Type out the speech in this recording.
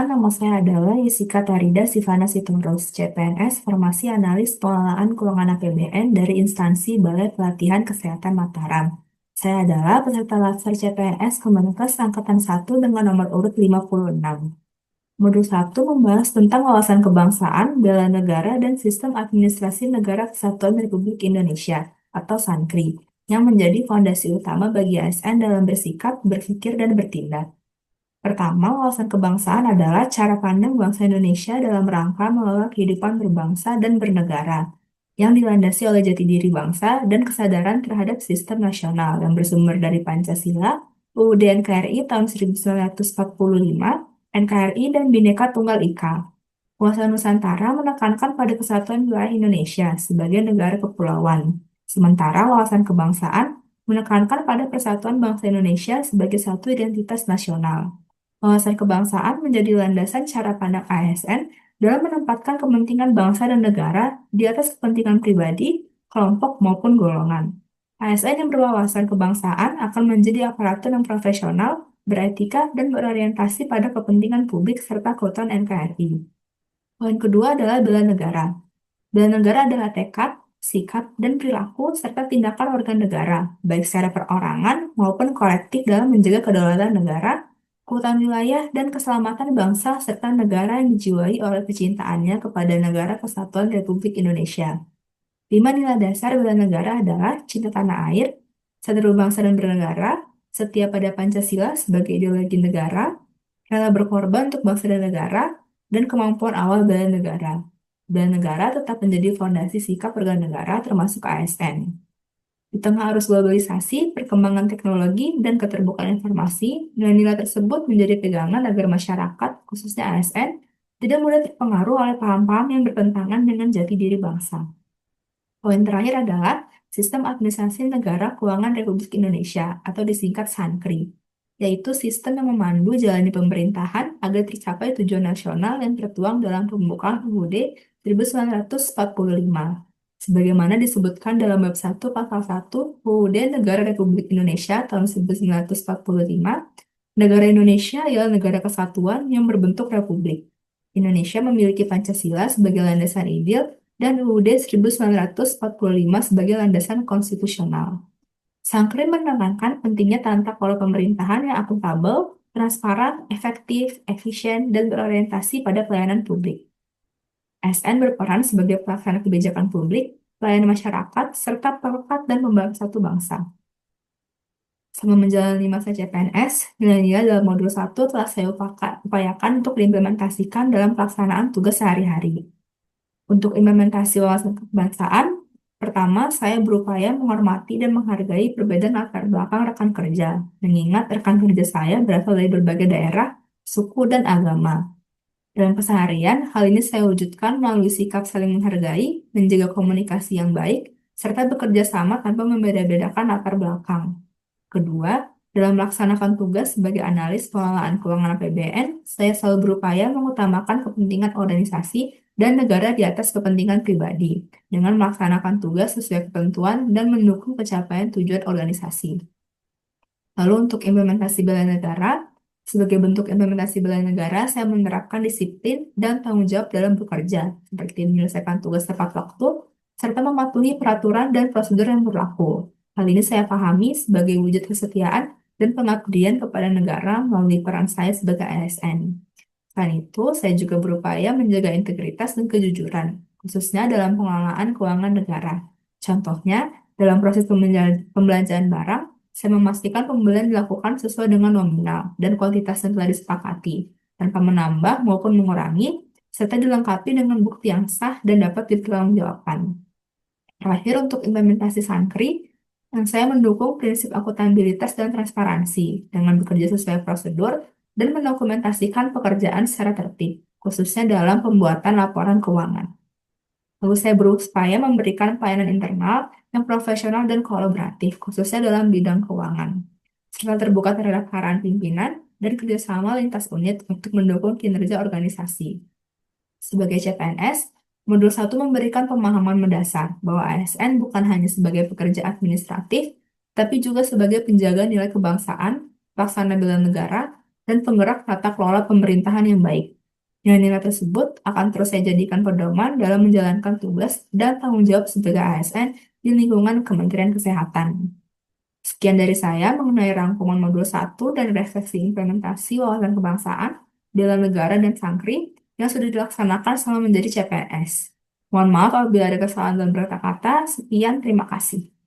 nama saya adalah Yesika Tarida Sivana Sitorus, CPNS, Formasi Analis Pengelolaan Keuangan APBN dari instansi Balai Pelatihan Kesehatan Mataram. Saya adalah peserta latsar CPNS Kemenkes Angkatan 1 dengan nomor urut 56. Modul 1 membahas tentang wawasan kebangsaan, bela negara, dan sistem administrasi Negara Kesatuan Republik Indonesia atau SANKRI, yang menjadi fondasi utama bagi ASN dalam bersikap, berpikir, dan bertindak. Pertama, wawasan kebangsaan adalah cara pandang bangsa Indonesia dalam rangka mengelola kehidupan berbangsa dan bernegara, yang dilandasi oleh jati diri bangsa dan kesadaran terhadap sistem nasional yang bersumber dari Pancasila, UUD NKRI tahun 1945, NKRI, dan Bhinneka Tunggal Ika. Wawasan Nusantara menekankan pada kesatuan wilayah Indonesia sebagai negara kepulauan, sementara wawasan kebangsaan menekankan pada persatuan bangsa Indonesia sebagai satu identitas nasional. Wawasan kebangsaan menjadi landasan cara pandang ASN dalam menempatkan kepentingan bangsa dan negara di atas kepentingan pribadi, kelompok, maupun golongan. ASN yang berwawasan kebangsaan akan menjadi aparatur yang profesional, beretika, dan berorientasi pada kepentingan publik serta keutuhan NKRI. Poin kedua adalah bela negara. Bela negara adalah tekad, sikap, dan perilaku serta tindakan organ negara, baik secara perorangan maupun kolektif dalam menjaga kedaulatan negara, keutuhan wilayah, dan keselamatan bangsa serta negara yang dijiwai oleh kecintaannya kepada Negara Kesatuan Republik Indonesia. 5 nilai dasar bela negara adalah cinta tanah air, sadar berbangsa dan bernegara, setia pada Pancasila sebagai ideologi negara, rela berkorban untuk bangsa dan negara, dan kemampuan awal bela negara. Bela negara tetap menjadi fondasi sikap warga negara termasuk ASN. Di tengah arus globalisasi, perkembangan teknologi, dan keterbukaan informasi, nilai-nilai tersebut menjadi pegangan agar masyarakat, khususnya ASN, tidak mudah terpengaruh oleh paham-paham yang bertentangan dengan jati diri bangsa. Poin terakhir adalah Sistem Administrasi Negara Keuangan Republik Indonesia atau disingkat SANKRI, yaitu sistem yang memandu jalani pemerintahan agar tercapai tujuan nasional yang tertuang dalam pembukaan UUD 1945. Sebagaimana disebutkan dalam bab 1 pasal 1 UUD Negara Republik Indonesia tahun 1945, negara Indonesia ialah negara kesatuan yang berbentuk republik. Indonesia memiliki Pancasila sebagai landasan ideal dan UUD 1945 sebagai landasan konstitusional. Sankri menekankan pentingnya tata kelola pemerintahan yang akuntabel, transparan, efektif, efisien, dan berorientasi pada pelayanan publik. ASN berperan sebagai pelaksana kebijakan publik, pelayan masyarakat, serta perekat dan pembersatu bangsa. Selama menjalani masa CPNS, nilai-nilai dalam modul 1 telah saya upayakan untuk diimplementasikan dalam pelaksanaan tugas sehari-hari. Untuk implementasi wawasan kebangsaan, pertama, saya berupaya menghormati dan menghargai perbedaan latar belakang rekan kerja, mengingat rekan kerja saya berasal dari berbagai daerah, suku, dan agama. Dalam keseharian, hal ini saya wujudkan melalui sikap saling menghargai, menjaga komunikasi yang baik, serta bekerja sama tanpa membeda-bedakan latar belakang. Kedua, dalam melaksanakan tugas sebagai analis pengelolaan keuangan APBN, saya selalu berupaya mengutamakan kepentingan organisasi dan negara di atas kepentingan pribadi, dengan melaksanakan tugas sesuai ketentuan dan mendukung pencapaian tujuan organisasi. Lalu untuk implementasi bela negara, sebagai bentuk implementasi bela negara, saya menerapkan disiplin dan tanggung jawab dalam bekerja, seperti menyelesaikan tugas tepat waktu, serta mematuhi peraturan dan prosedur yang berlaku. Hal ini saya pahami sebagai wujud kesetiaan dan pengabdian kepada negara melalui peran saya sebagai ASN. Selain itu, saya juga berupaya menjaga integritas dan kejujuran, khususnya dalam pengelolaan keuangan negara. Contohnya, dalam proses pembelanjaan barang, saya memastikan pembelian dilakukan sesuai dengan nominal dan kuantitas yang telah disepakati, tanpa menambah maupun mengurangi, serta dilengkapi dengan bukti yang sah dan dapat dipertanggungjawabkan. Terakhir, untuk implementasi Sankri, saya mendukung prinsip akuntabilitas dan transparansi dengan bekerja sesuai prosedur dan mendokumentasikan pekerjaan secara tertib, khususnya dalam pembuatan laporan keuangan. Lalu saya berupaya memberikan pelayanan internal yang profesional dan kolaboratif, khususnya dalam bidang keuangan, serta terbuka terhadap arahan pimpinan dan kerjasama lintas unit untuk mendukung kinerja organisasi. Sebagai CPNS, Modul 1 memberikan pemahaman mendasar bahwa ASN bukan hanya sebagai pekerja administratif, tapi juga sebagai penjaga nilai kebangsaan, pelaksana bela negara, dan penggerak tata kelola pemerintahan yang baik. Nilai-nilai tersebut akan terus saya jadikan pedoman dalam menjalankan tugas dan tanggung jawab sebagai ASN di lingkungan Kementerian Kesehatan. Sekian dari saya mengenai rangkuman modul 1 dan refleksi implementasi wawasan kebangsaan dalam negara dan Sankri yang sudah dilaksanakan selama menjadi CPNS. Mohon maaf apabila ada kesalahan dalam berkata-kata. Sekian, terima kasih.